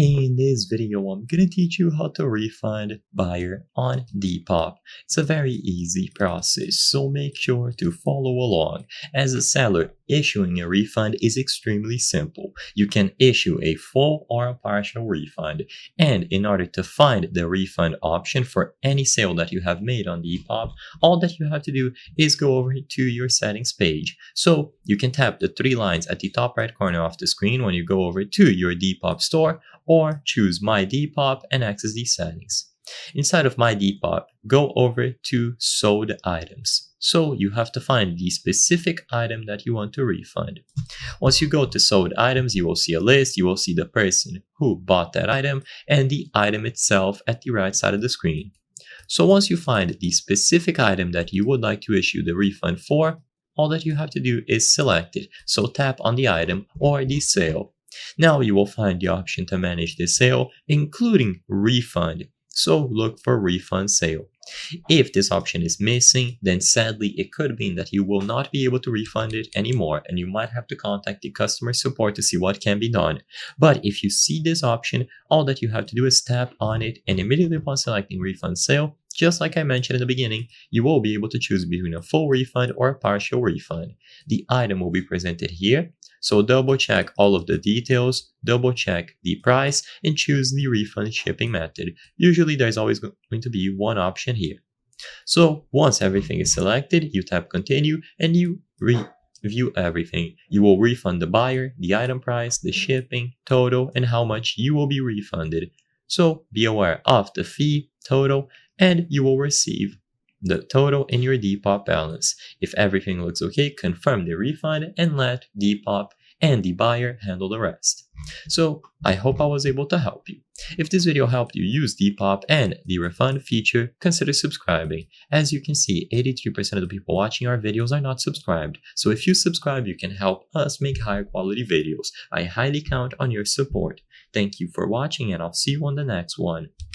In this video, I'm gonna teach you how to refund buyer on Depop. It's a very easy process, so make sure to follow along. As a seller, issuing a refund is extremely simple. You can issue a full or a partial refund. And in order to find the refund option for any sale that you have made on Depop, all that you have to do is go over to your settings page. So you can tap the three lines at the top right corner of the screen when you go over to your Depop store, or choose My Depop and access these settings. Inside of My Depop, go over to Sold Items. So you have to find the specific item that you want to refund. Once you go to Sold Items, you will see a list, you will see the person who bought that item and the item itself at the right side of the screen. So once you find the specific item that you would like to issue the refund for, all that you have to do is select it. So tap on the item or the sale. Now you will find the option to manage the sale, including refund. So look for refund sale. If this option is missing, then sadly it could mean that you will not be able to refund it anymore and you might have to contact the customer support to see what can be done. But if you see this option, all that you have to do is tap on it, and immediately upon selecting refund sale, just like I mentioned in the beginning, you will be able to choose between a full refund or a partial refund. The item will be presented here. So double check all of the details, double check the price, and choose the refund shipping method. Usually there's always going to be one option here. So once everything is selected, you tap continue and you review everything. You will refund the buyer, the item price, the shipping, total, and how much you will be refunded. So be aware of the fee, total, and you will receive the total in your Depop balance. If everything looks okay, confirm the refund and let Depop and the buyer handle the rest. So I hope I was able to help you. If this video helped you use Depop and the refund feature, consider subscribing. As you can see, 83% of the people watching our videos are not subscribed. So if you subscribe, you can help us make higher quality videos. I highly count on your support. Thank you for watching, and I'll see you on the next one.